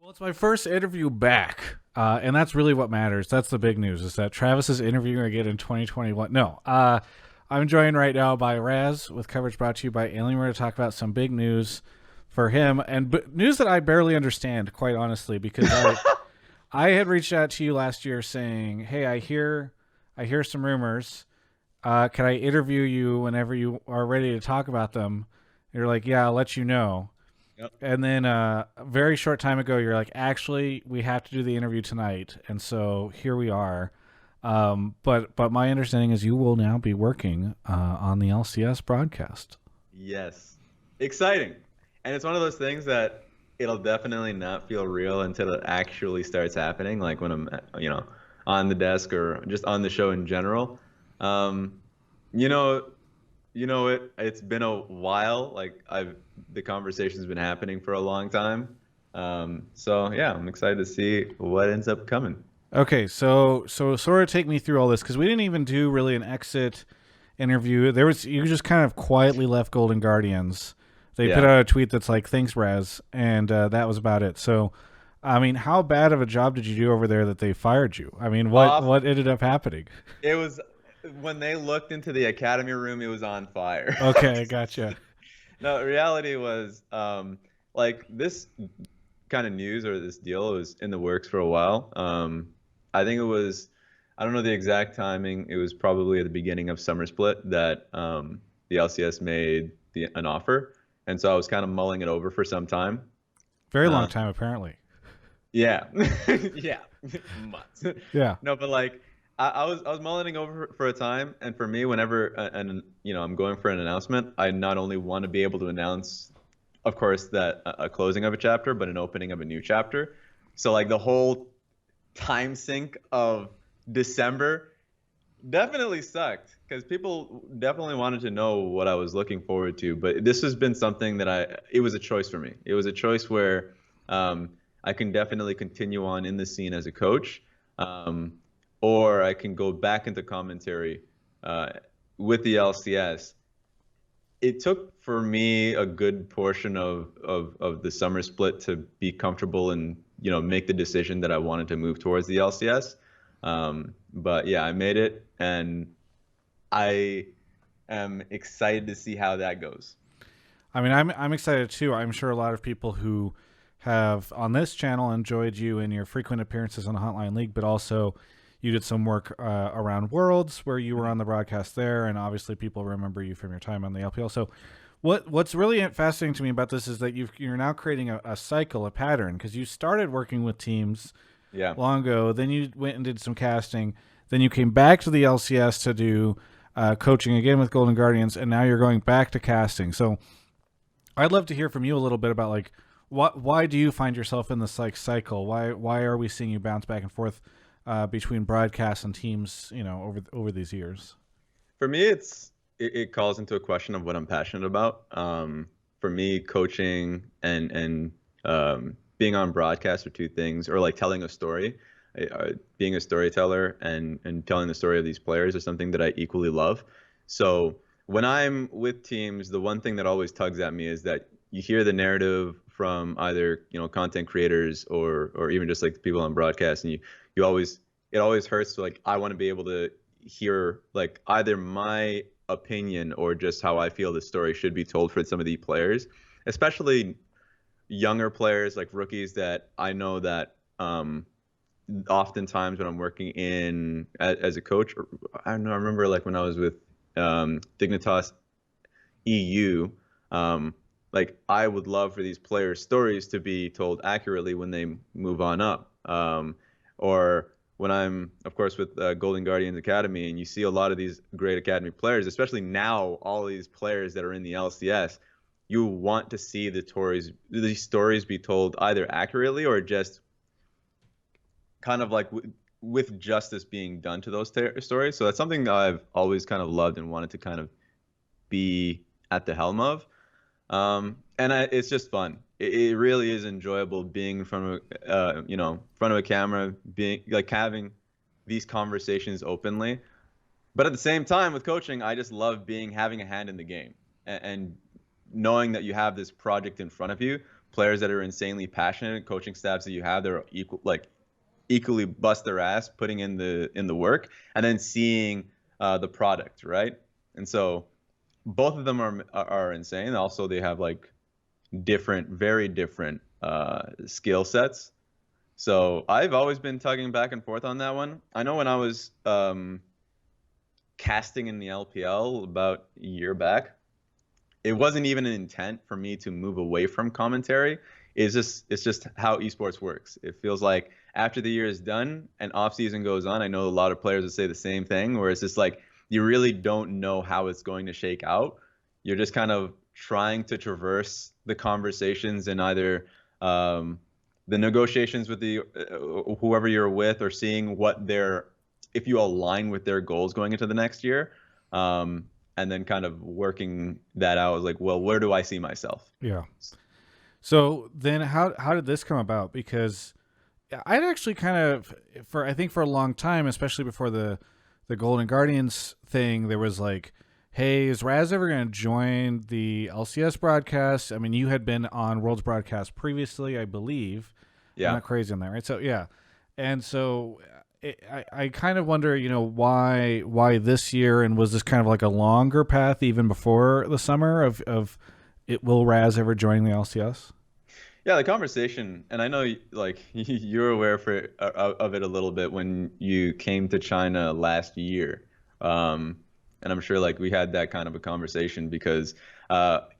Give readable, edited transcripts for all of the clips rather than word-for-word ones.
Well, it's my first interview back, and that's really what matters. That's the big news, is that Travis is interviewing again in 2021. No, I'm joined right now by Razs with coverage brought to you by Alien. We're going to talk about some big news for him, and news that I barely understand, quite honestly, because I had reached out to you last year saying, "Hey, I hear some rumors. Can I interview you whenever you are ready to talk about them?" And you're like, "Yeah, I'll let you know." Yep. And then a very short time ago, you're like, "Actually, we have to do the interview tonight," and so here we are. But my understanding is you will now be working on the LCS broadcast. Yes. Exciting. And it's one of those things that it'll definitely not feel real until it actually starts happening, like when I'm, on the desk or just on the show in general. Um, you know, it's been a while. Like the conversation's been happening for a long time. So yeah, I'm excited to see what ends up coming. Okay, so sort of take me through all this because we didn't even do really an exit interview. There was you just kind of quietly left Golden Guardians. They put Yeah. out a tweet that's like, "Thanks, Raz," and that was about it. So, I mean, how bad of a job did you do over there that they fired you? I mean, what Off. what ended up happening? It was when they looked into the academy room, it was on fire. Okay, gotcha. No, reality was like this kind of news or this deal was in the works for a while. I think it was, I don't know the exact timing. It was probably at the beginning of summer split that the LCS made an offer, and so I was kind of mulling it over for some time. Very long Uh, time, apparently. yeah, yeah, months. Yeah. No, but like I was mulling over for a time, and for me, whenever I'm going for an announcement, I not only want to be able to announce, of course, that a closing of a chapter, but an opening of a new chapter. So like the whole time sync of December definitely sucked because people definitely wanted to know what I was looking forward to. But this has been something that it was a choice for me. It was a choice where um, I can definitely continue on in the scene as a coach, um, or I can go back into commentary uh, with the LCS. It took for me a good portion of the summer split to be comfortable and make the decision that I wanted to move towards the LCS. But yeah, I made it, and I am excited to see how that goes. I mean, I'm excited too. I'm sure a lot of people who have on this channel enjoyed you in your frequent appearances on the Hotline League, but also you did some work around Worlds where you were on the broadcast there, and obviously people remember you from your time on the LPL. So, what's really fascinating to me about this is that you're now creating a cycle, a pattern, because you started working with teams Yeah. long ago, then you went and did some casting, then you came back to the LCS to do coaching again with Golden Guardians, and now you're going back to casting. So I'd love to hear from you a little bit about like why do you find yourself in this like cycle? Why are we seeing you bounce back and forth between broadcasts and teams? Over these years. For me, it calls into a question of what I'm passionate about. For me, coaching and being on broadcast are two things, or like telling a story. Being a storyteller and telling the story of these players is something that I equally love. So when I'm with teams, the one thing that always tugs at me is that you hear the narrative from either content creators or even just like the people on broadcast, and you always it always hurts to like I want to be able to hear like either my opinion or just how I feel the story should be told for some of these players, especially younger players like rookies that I know that oftentimes when I'm working as a coach, I don't know, I remember like when I was with Dignitas EU, like I would love for these players' stories to be told accurately when they move on up. Or when I'm, of course, with Golden Guardians Academy, and you see a lot of these great academy players, especially now, all these players that are in the LCS, you want to see these stories be told either accurately or just kind of like with justice being done to those stories. So that's something that I've always kind of loved and wanted to kind of be at the helm of. It's just fun. It really is enjoyable being in front of front of a camera, being like having these conversations openly. But at the same time, with coaching, I just love having a hand in the game and knowing that you have this project in front of you, players that are insanely passionate, coaching staffs that you have that are equally bust their ass putting in the work, and then seeing the product, right? And so both of them are insane. Also, they have like very different skill sets. So I've always been tugging back and forth on that one. I know when I was casting in the LPL about a year back, it wasn't even an intent for me to move away from commentary. It's just how esports works. It feels like after the year is done and off season goes on, I know a lot of players would say the same thing, where it's just like you really don't know how it's going to shake out. You're just kind of trying to traverse the conversations and either the negotiations with the whoever you're with, or seeing if you align with their goals going into the next year. And then kind of working that out, like, well, where do I see myself? Yeah. So then how did this come about? Because I'd actually kind of, I think for a long time, especially before the Golden Guardians thing, there was like, hey, is Razz ever going to join the LCS broadcast? I mean, you had been on World's broadcast previously, I believe. Yeah. I'm not crazy on that, right? So, yeah. And so I kind of wonder, why this year, and was this kind of like a longer path even before the summer of will Razz ever join the LCS? Yeah, the conversation, and I know like you're aware of it a little bit when you came to China last year, and I'm sure like we had that kind of a conversation because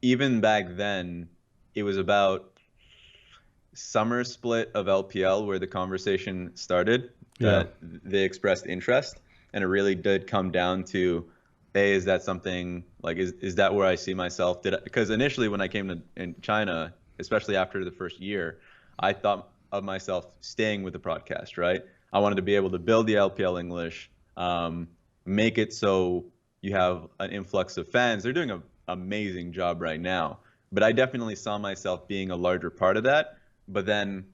even back then it was about summer split of LPL where the conversation started. That they expressed interest, and it really did come down to, hey, is that something like is that where I see myself? Because initially when I came in China, especially after the first year, I thought of myself staying with the broadcast, right? I wanted to be able to build the LPL English, make it so you have an influx of fans. They're doing an amazing job right now, but I definitely saw myself being a larger part of that. But then,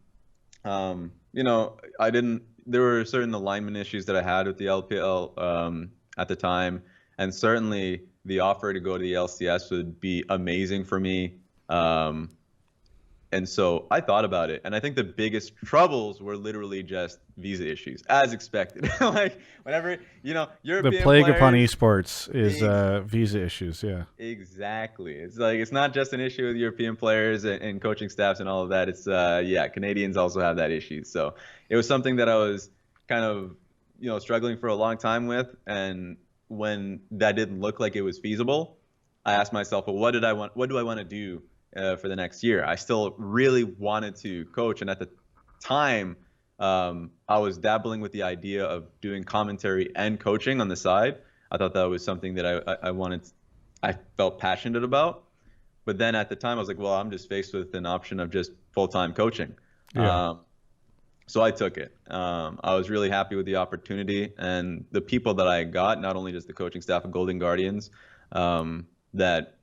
there were certain alignment issues that I had with the LPL at the time, and certainly the offer to go to the LCS would be amazing for me. And so I thought about it, and I think the biggest troubles were literally just visa issues, as expected. Like whenever European the plague players, upon esports is visa issues. Yeah, exactly. It's like it's not just an issue with European players and coaching staffs and all of that. It's Canadians also have that issue. So it was something that I was kind of struggling for a long time with, and when that didn't look like it was feasible, I asked myself, well, what do I want to do for the next year? I still really wanted to coach, and at the time, I was dabbling with the idea of doing commentary and coaching on the side. I thought that was something that I felt passionate about. But then at the time, I was like, well, I'm just faced with an option of just full-time coaching. Yeah. So I took it. I was really happy with the opportunity and the people that I got, not only just the coaching staff of Golden Guardians, that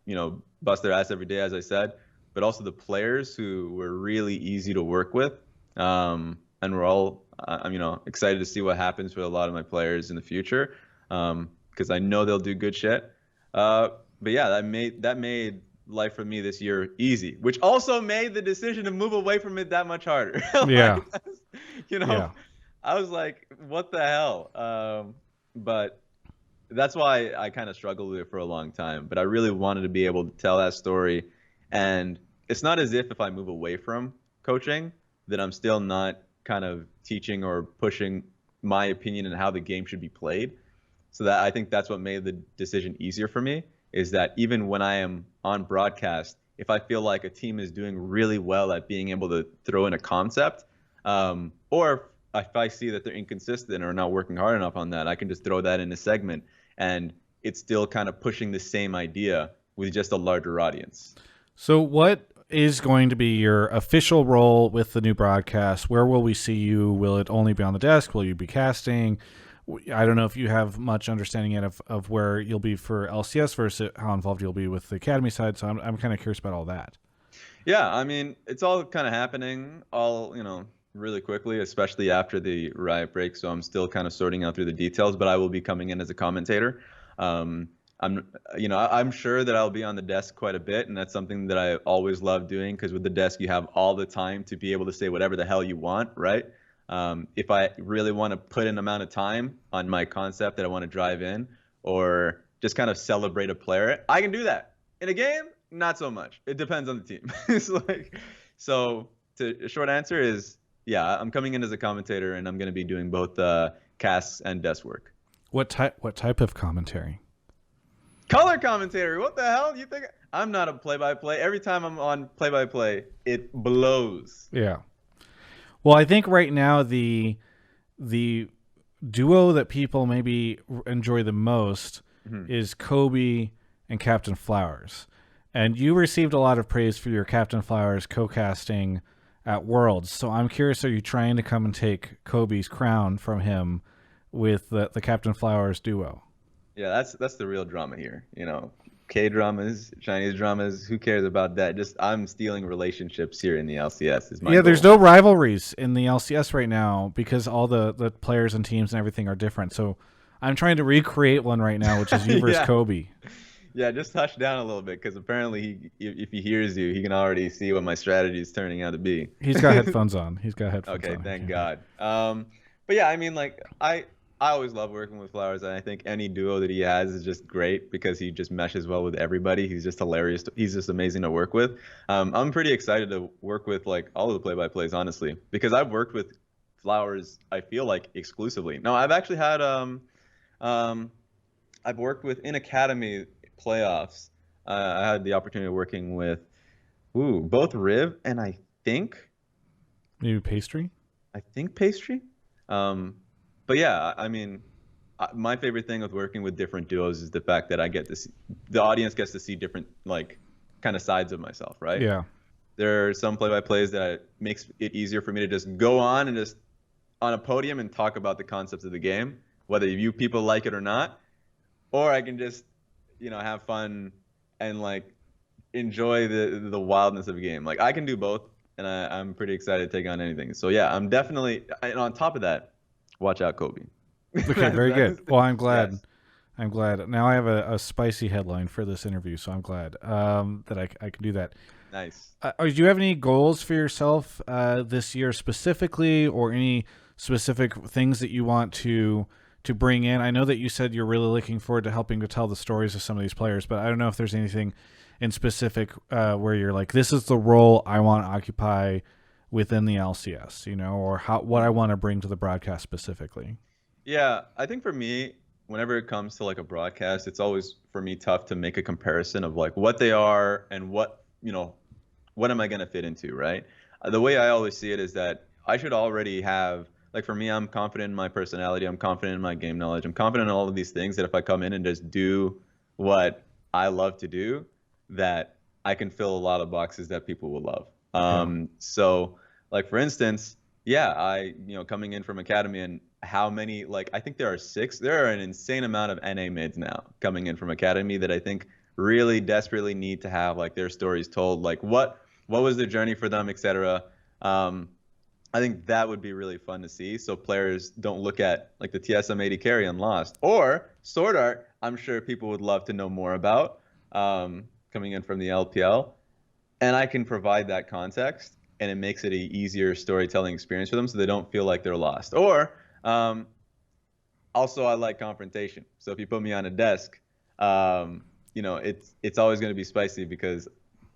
bust their ass every day, as I said, but also the players who were really easy to work with. And we're all, I'm excited to see what happens with a lot of my players in the future, because I know they'll do good shit. But yeah, that made life for me this year easy, which also made the decision to move away from it that much harder. Yeah. I was like, what the hell? But that's why I kind of struggled with it for a long time. But I really wanted to be able to tell that story. And it's not as if I move away from coaching that I'm still not kind of teaching or pushing my opinion on how the game should be played. So that I think that's what made the decision easier for me, is that even when I am on broadcast, if I feel like a team is doing really well at being able to throw in a concept, or if I see that they're inconsistent or not working hard enough on that, I can just throw that in a segment, and it's still kind of pushing the same idea with just a larger audience. So what is going to be your official role with the new broadcast? Where will we see you? Will it only be on the desk? Will you be casting? I don't know if you have much understanding yet of where you'll be for LCS versus how involved you'll be with the Academy side. So I'm kind of curious about all that. Yeah, I mean, it's all kind of happening really quickly, especially after the Riot break. So I'm still kind of sorting out through the details, but I will be coming in as a commentator. I'm sure that I'll be on the desk quite a bit, and that's something that I always love doing, because with the desk you have all the time to be able to say whatever the hell you want, right? If I really want to put an amount of time on my concept that I want to drive in, or just kind of celebrate a player, I can do that. In a game, not so much. It depends on the team. It's like, so the short answer is, yeah, I'm coming in as a commentator, and I'm going to be doing both casts and desk work. What type of commentary? Color commentary. What the hell? You think I'm not a play-by-play? Every time I'm on play-by-play, it blows. Yeah. Well, I think right now the duo that people maybe enjoy the most is Kobe and Captain Flowers. And you received a lot of praise for your Captain Flowers co-casting at Worlds. So I'm curious, are you trying to come and take Kobe's crown from him with the Captain Flowers duo? Yeah, that's the real drama here. K-dramas, Chinese dramas, who cares about that? Just I'm stealing relationships here in the LCS is my goal. There's no rivalries in the LCS right now because all the players and teams and everything are different. So I'm trying to recreate one right now, which is you versus Kobe. Yeah, just hush down a little bit, because apparently if he hears you, he can already see what my strategy is turning out to be. He's got headphones on. Okay, thank God. But yeah, I mean, like, I always love working with Flowers, and I think any duo that he has is just great because he just meshes well with everybody. He's just hilarious. He's just amazing to work with. I'm pretty excited to work with like all of the play-by-plays, honestly, because I've worked with Flowers, I feel like, exclusively. No, I've actually had I've worked with in Academy playoffs. I had the opportunity of working with both Riv and I think maybe Pastry. But yeah, I mean, my favorite thing with working with different duos is the fact that I get to see, the audience gets to see different, like, kind of sides of myself, right? Yeah. There are some play-by-plays that makes it easier for me to just go on and just on a podium and talk about the concepts of the game, whether you people like it or not, or I can just, have fun and like enjoy the wildness of a game. Like, I can do both, and I'm pretty excited to take on anything. So yeah, I'm definitely, and on top of that, watch out, Kobe. Okay, very good. Well, I'm glad. Yes. I'm glad. Now I have a spicy headline for this interview, so I'm glad that I can do that. Nice. Do you have any goals for yourself this year specifically, or any specific things that you want to bring in? I know that you said you're really looking forward to helping to tell the stories of some of these players, but I don't know if there's anything in specific where you're like, this is the role I want to occupy within the LCS, or what I want to bring to the broadcast specifically. Yeah, I think for me, whenever it comes to like a broadcast, it's always for me tough to make a comparison of like what they are and what am I going to fit into, right? The way I always see it is that I should already have, like, for me, I'm confident in my personality, I'm confident in my game knowledge, I'm confident in all of these things, that if I come in and just do what I love to do, that I can fill a lot of boxes that people will love. So, like, for instance, yeah, coming in from Academy, and how many, like, I think there are an insane amount of NA mids now coming in from Academy that I think really desperately need to have, like, their stories told, like what was their journey for them, etc. I think that would be really fun to see, so players don't look at like the TSM 80 carry on Lost, or Sword Art. I'm sure people would love to know more about coming in from the LPL, and I can provide that context, and it makes it an easier storytelling experience for them, so they don't feel like they're lost. Or also, I like confrontation, so if you put me on a desk, it's always going to be spicy, because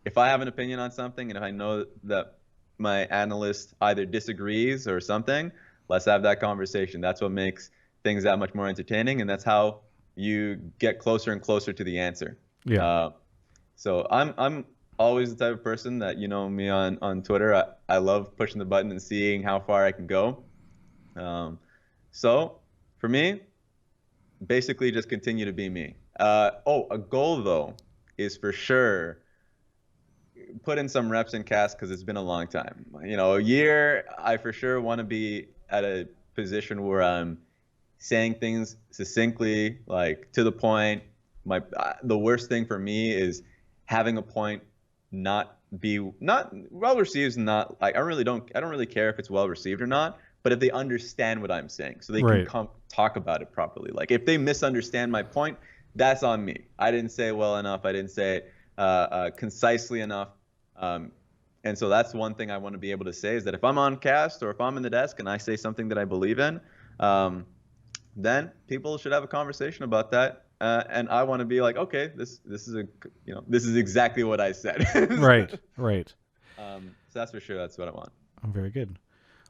if I have an opinion on something, and if I know that my analyst either disagrees or something, let's have that conversation. That's what makes things that much more entertaining, and that's how you get closer and closer to the answer. Yeah. So I'm always the type of person that, me on Twitter, I love pushing the button and seeing how far I can go. So for me, basically just continue to be me. A goal though is for sure put in some reps in cast, because it's been a long time. A year, I for sure want to be at a position where I'm saying things succinctly, like to the point. The worst thing for me is having a point not well received. Not like I don't really care if it's well received or not, but if they understand what I'm saying, so they can talk about it properly. Like, if they misunderstand my point, that's on me. I didn't say it well enough. I didn't say it concisely enough. And so that's one thing I want to be able to say is that if I'm on cast or if I'm in the desk and I say something that I believe in, then people should have a conversation about that. And I want to be like, okay, this is this is exactly what I said. Right, right. So that's for sure. That's what I want. Very good.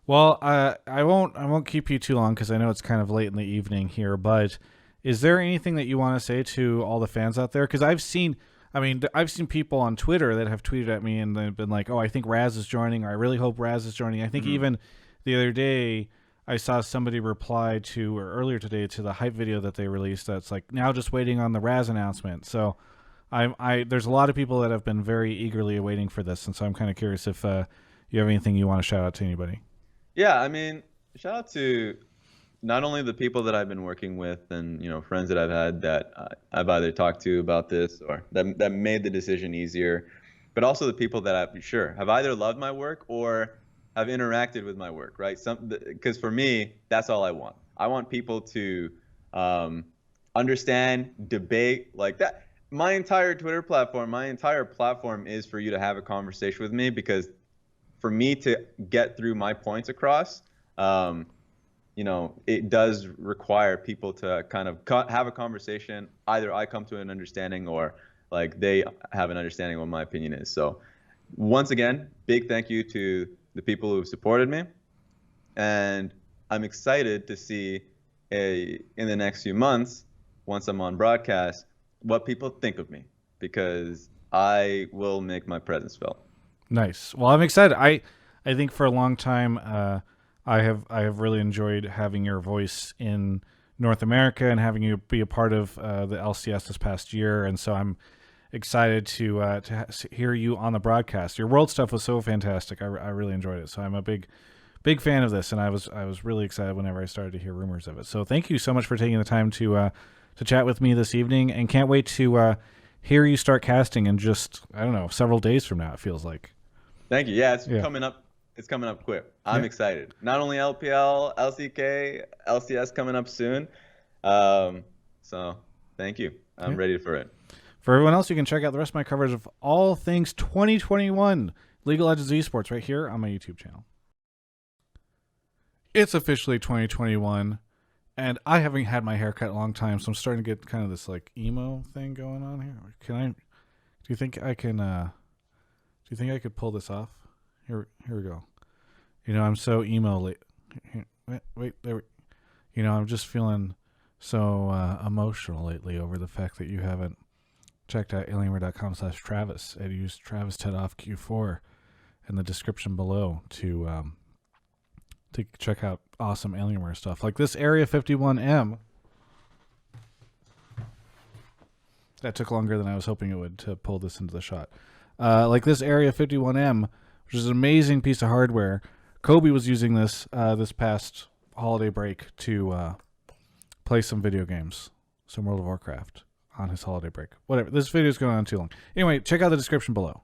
Well, I won't keep you too long because I know it's kind of late in the evening here. But is there anything that you want to say to all the fans out there? Because I've seen people on Twitter that have tweeted at me and they've been like, "Oh, I think Razz is joining," or "I really hope Razz is joining." I think even the other day I saw somebody reply to, or earlier today, to the hype video that they released. That's like, now just waiting on the Razz announcement. So there's a lot of people that have been very eagerly awaiting for this, and so I'm kind of curious if you have anything you want to shout out to anybody. Yeah, I mean, shout out to not only the people that I've been working with and friends that I've had that I've either talked to about this or that made the decision easier, but also the people that have either loved my work or have interacted with my work, right? Because for me, that's all I want. I want people to understand, debate like that. My entire Twitter platform, my entire platform is for you to have a conversation with me, because for me to get through my points across, it does require people to kind of have a conversation. Either I come to an understanding or like they have an understanding of what my opinion is. So once again, big thank you to the people who have supported me. And I'm excited to see in the next few months, once I'm on broadcast, what people think of me, because I will make my presence felt. Nice. Well, I'm excited. I think for a long time, I have really enjoyed having your voice in North America and having you be a part of the LCS this past year, and so I'm excited to hear you on the broadcast. Your world stuff was so fantastic. I really enjoyed it. So I'm a big fan of this, and I was really excited whenever I started to hear rumors of it. So thank you so much for taking the time to chat with me this evening, and can't wait to hear you start casting in just, I don't know, several days from now, it feels like. Thank you. Yeah, it's coming up. It's coming up quick. I'm excited. Not only LPL, LCK, LCS coming up soon. So thank you. I'm ready for it. For everyone else, you can check out the rest of my coverage of all things 2021 League of Legends Esports right here on my YouTube channel. It's officially 2021, and I haven't had my hair cut in a long time, so I'm starting to get kind of this like emo thing going on here. Do you think I can? Do you think I could pull this off? Here we go. I'm so emo late. Wait, there. I'm just feeling so emotional lately over the fact that you haven't checked out alienware.com/Travis and use Travis Tedoff Q4 in the description below to check out awesome Alienware stuff like this Area 51M. That took longer than I was hoping it would to pull this into the shot. Like this Area 51M, which is an amazing piece of hardware. Kobe was using this this past holiday break to play some video games, some World of Warcraft on his holiday break. Whatever. This video is going on too long. Anyway, check out the description below.